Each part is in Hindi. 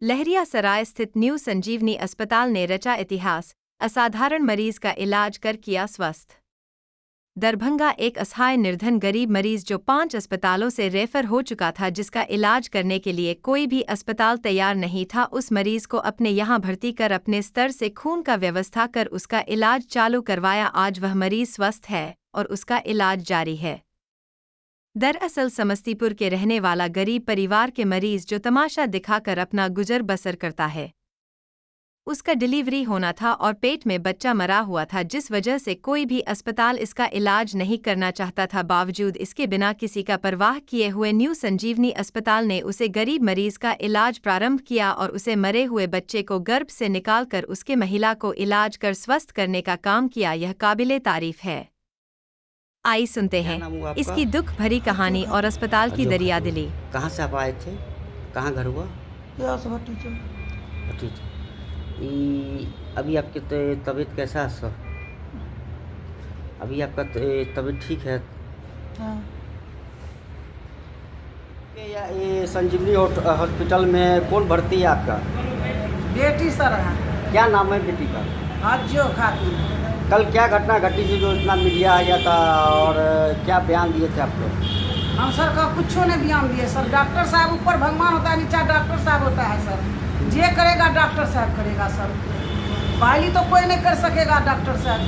लहरियासराय स्थित न्यू संजीवनी अस्पताल ने रचा इतिहास, असाधारण मरीज का इलाज कर किया स्वस्थ। दरभंगा एक असहाय निर्धन गरीब मरीज जो 5 अस्पतालों से रेफर हो चुका था, जिसका इलाज करने के लिए कोई भी अस्पताल तैयार नहीं था, उस मरीज को अपने यहां भर्ती कर अपने स्तर से खून का व्यवस्था कर उसका इलाज चालू करवाया। आज वह मरीज स्वस्थ है और उसका इलाज जारी है। दरअसल समस्तीपुर के रहने वाला गरीब परिवार के मरीज जो तमाशा दिखाकर अपना गुजर बसर करता है, उसका डिलीवरी होना था और पेट में बच्चा मरा हुआ था, जिस वजह से कोई भी अस्पताल इसका इलाज नहीं करना चाहता था। बावजूद इसके बिना किसी का परवाह किए हुए न्यू संजीवनी अस्पताल ने उसे गरीब मरीज का इलाज प्रारंभ किया और उसे मरे हुए बच्चे को गर्भ से निकालकर उसके महिला को इलाज कर स्वस्थ करने का काम किया। यह काबिले तारीफ है। आई सुनते हैं इसकी दुख भरी कहानी और अस्पताल की दरियादिली। कहाँ से आप आए थे? कहाँ घर हुआ? अभी आपकी तबीयत कैसा है सर? अभी आपका तबीयत ठीक है? हाँ। ये संजीवनी हॉस्पिटल में कौन भर्ती है आपका? बेटी सर है। क्या नाम है बेटी का? हज्जो खातून। कल क्या घटना घटी थी जो इतना मीडिया आ गया था और क्या बयान दिए थे आप लोग? हम सर का कुछ ने बयान दिए सर। डॉक्टर साहब ऊपर भगवान होता है, नीचे डॉक्टर साहब होता है सर। जे करेगा डॉक्टर साहब करेगा सर। बाली तो कोई नहीं कर सकेगा डॉक्टर साहब।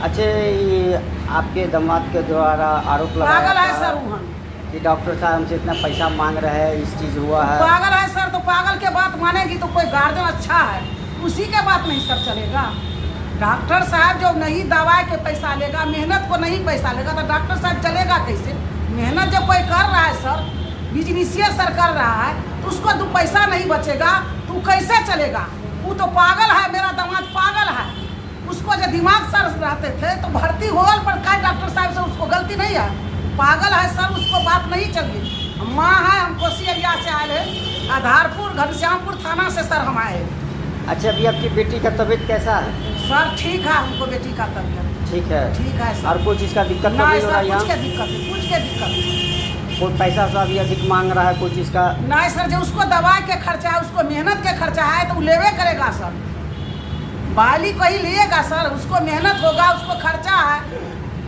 अच्छा, ये आपके दामाद के द्वारा आरोप लगाया पागल है था सर वो कि डॉक्टर साहब हमसे इतना पैसा मांग रहे हैं, इस चीज़ हुआ है। पागल है सर। तो पागल के बात मानेगी तो कोई गार्जियन अच्छा है, उसी के बात नहीं सर चलेगा। डॉक्टर साहब जो नहीं दवाई के पैसा लेगा, मेहनत को नहीं पैसा लेगा, तो डॉक्टर साहब चलेगा कैसे? मेहनत जब कोई कर रहा है सर, बिजनेसिया सर कर रहा है, तो उसको 2 पैसा नहीं बचेगा तो कैसे चलेगा? वो तो पागल है, मेरा दामाद पागल है। उसको जो दिमाग सर रहते थे तो भर्ती होल पर क्या डॉक्टर साहब से उसको गलती नहीं है? पागल है सर, उसको बात नहीं चली। माँ है, हम कोसी एरिया से आए हैं, आधारपुर घनश्यामपुर थाना से सर हम आए। अच्छा, अभी आपकी बेटी का तबीयत कैसा है? सर ठीक है, हमको बेटी का तबीयत ठीक है। ठीक है सर। और कोई चीज़ का दिक्कत तो नहीं नहीं हो रहा है सर, यहाँ? कुछ के दिक्कत है, कुछ के दिक्कत है। कोई पैसा सा भी अधिक मांग रहा है कोई चीज़ का? नहीं सर, जो उसको दवाई के खर्चा है, उसको मेहनत के खर्चा है तो वो लेवे करेगा सर। बाली को ही लिएगा सर, उसको मेहनत होगा, उसको खर्चा है।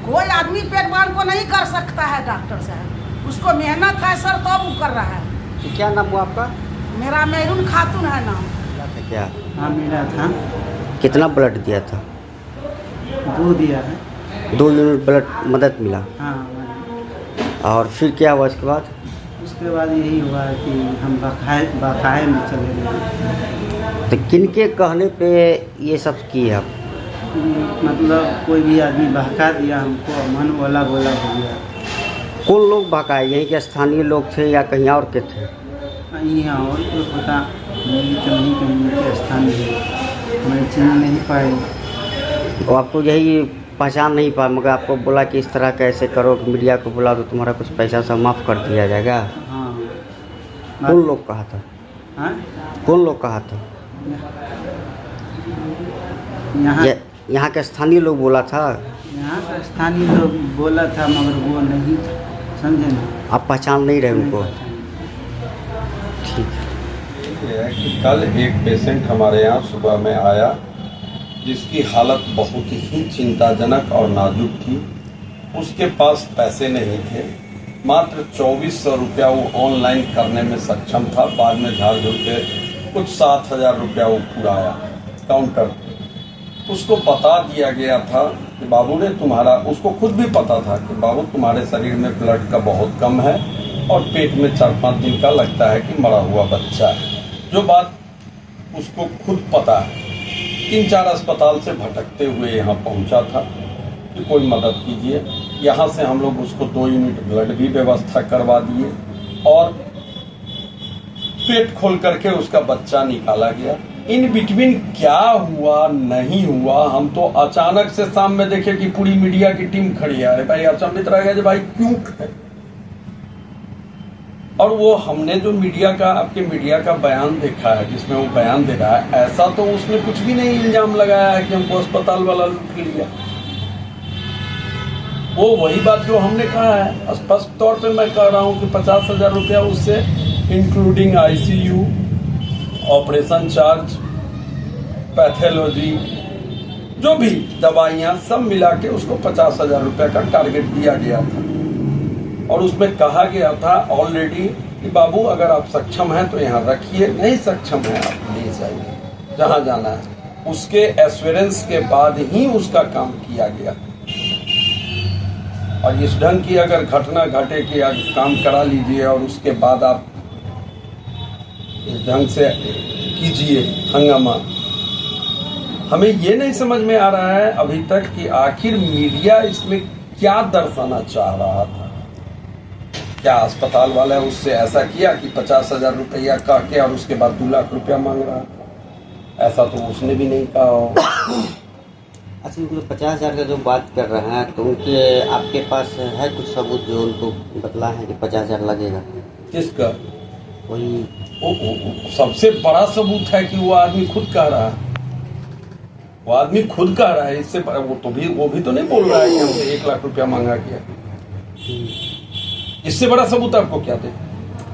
कोई आदमी पेट बांध को नहीं कर सकता है डॉक्टर साहब, उसको मेहनत है सर तो वो कर रहा है। तो क्या नाम हुआ आपका? मेरा मेरून खातून है नाम। क्या? हाँ मेरा था। कितना ब्लड दिया था? 2 दिया है। 2 यूनिट ब्लड मदद मिला। हाँ, और फिर क्या हुआ इसके बाद? उसके बाद यही हुआ कि हम बकाए में चले गए। तो किनके कहने पे ये सब किए आप? मतलब कोई भी आदमी बहका दिया हमको, मन वाला बोला हो गया। कौन लोग बहकाए? यहीं के स्थानीय लोग थे या कहीं और के थे? यहाँ और कोई पता नहीं, तो नहीं कहीं के स्थान मैं चिन्ह नहीं पाई। वो आपको यही पहचान नहीं पाया, मगर आपको बोला कि इस तरह कैसे करो, कि मीडिया को बुला तो तुम्हारा कुछ पैसा सब माफ़ कर दिया जाएगा। हाँ। कौन लोग कहा था? हाँ? कौन लोग कहा था? यहाँ के स्थानीय लोग बोला था? यहाँ का स्थानीय लोग बोला था, मगर वो नहीं था, समझे ना? आप पहचान नहीं रहे उनको? ठीक है कि कल एक पेशेंट हमारे यहाँ सुबह में आया जिसकी हालत बहुत ही चिंताजनक और नाजुक थी। उसके पास पैसे नहीं थे, मात्र 2400 रुपया वो ऑनलाइन करने में सक्षम था। बाद में झाड़ झूड़ के कुछ 7000 रुपया वो पुराया काउंटर। उसको बता दिया गया था कि बाबू ने तुम्हारा, उसको खुद भी पता था कि बाबू तुम्हारे शरीर में ब्लड का बहुत कम है और पेट में 4-5 दिन का लगता है कि मरा हुआ बच्चा है। जो बात उसको खुद पता है। 3-4 अस्पताल से भटकते हुए यहाँ पहुँचा था कि कोई मदद कीजिए। यहाँ से हम लोग उसको 2 यूनिट ब्लड भी व्यवस्था करवा दिए और पेट खोल करके उसका बच्चा निकाला गया। इन बिटवीन क्या हुआ नहीं हुआ, हम तो अचानक से शाम में देखे कि पूरी मीडिया की टीम खड़ी है। अरे भाई अचंभित रह गया भाई क्यों है? और वो हमने जो मीडिया का, आपके मीडिया का बयान देखा है जिसमें वो बयान दे रहा है, ऐसा तो उसने कुछ भी नहीं इल्जाम लगाया है कि हमको अस्पताल वाला लूट लिया। वो वही बात जो हमने कहा है, स्पष्ट तौर पे मैं कह रहा हूँ कि 50,000 रुपया उससे including ICU, operation charge, pathology, जो भी दवाइयाँ सब मिला के उसको 50,000 रुपये का टारगेट दिया गया था। और उसमें कहा गया था ऑलरेडी कि बाबू अगर आप सक्षम हैं तो यहाँ रखिए, नहीं सक्षम हैं आप ले जाइए जहाँ जाना है। उसके एश्योरेंस के बाद ही उसका काम किया गया। और इस ढंग की अगर घटना घटे कि आप काम करा लीजिए और उसके बाद आप इस ढंग से कीजिए हंगामा, हमें ये नहीं समझ में आ रहा है अभी तक कि आखिर मीडिया इसमें क्या दर्शाना चाह रहा था। क्या अस्पताल वाला उससे ऐसा किया कि 50,000 रुपया कह के और उसके बाद 2 लाख रुपया मांग रहा था? ऐसा तो उसने भी नहीं कहा हो। अच्छा, उनको 50,000 का जो बात कर रहे हैं तो उनके आपके पास है कुछ सबूत जो उनको बतला है कि 50,000 लगेगा? किसका? वही सबसे बड़ा सबूत है कि वो आदमी खुद कह रहा है। वो आदमी खुद कह रहा है। इससे वो भी तो नहीं बोल रहा है कि हमसे 1 लाख रुपया मांगा किया। इससे बड़ा सबूत आपको क्या दे?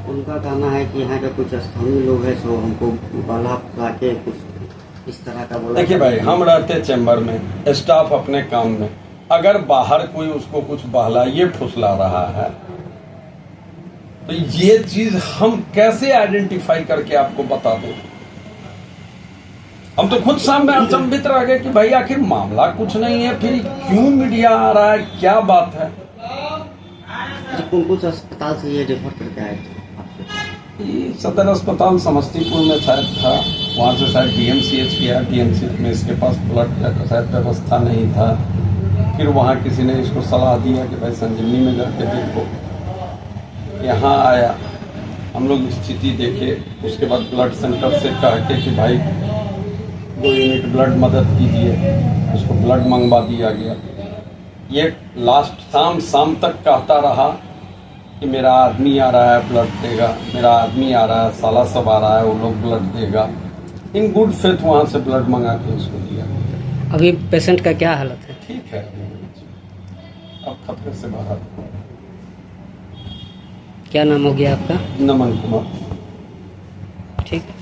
उनका कहना है कि यहाँ के कुछ स्थानीय लोग हैं सो हमको बहला फुसला के कुछ इस तरह का बोला। देखिए भाई, हम रहते चैम्बर में, स्टाफ अपने काम में, अगर बाहर कोई उसको कुछ बहलाइए फुसला रहा है तो ये चीज हम कैसे आइडेंटिफाई करके आपको बता दें? हम तो खुद सामने अचंभित रह गए कि भाई आखिर मामला कुछ नहीं है, फिर क्यों मीडिया आ रहा है, क्या बात है? कौन कुछ अस्पताल से ये रेफर करके आए थे? ये सदर अस्पताल समस्तीपुर में शायद था, वहाँ से शायद DMCH किया। DMCH में इसके पास ब्लड का शायद व्यवस्था नहीं था। फिर वहाँ किसी ने इसको सलाह दिया कि भाई संजीवनी में जाके देखो। यहाँ आया, हम लोग स्थिति देखे, उसके बाद ब्लड सेंटर से कह के कि भाई 2 यूनिट ब्लड मदद कीजिए, उसको ब्लड मंगवा दिया गया। ये लास्ट शाम तक कहता रहा कि मेरा आदमी आ रहा है ब्लड देगा, मेरा आदमी आ रहा है, साला सब आ रहा है, वो लोग ब्लड देगा। इन गुड फेथ वहाँ से ब्लड मंगा के उसको दिया। अभी पेशेंट का क्या हालत है? ठीक है, अब खतरे से बाहर। क्या नाम हो गया आपका? नमन कुमार। ठीक है।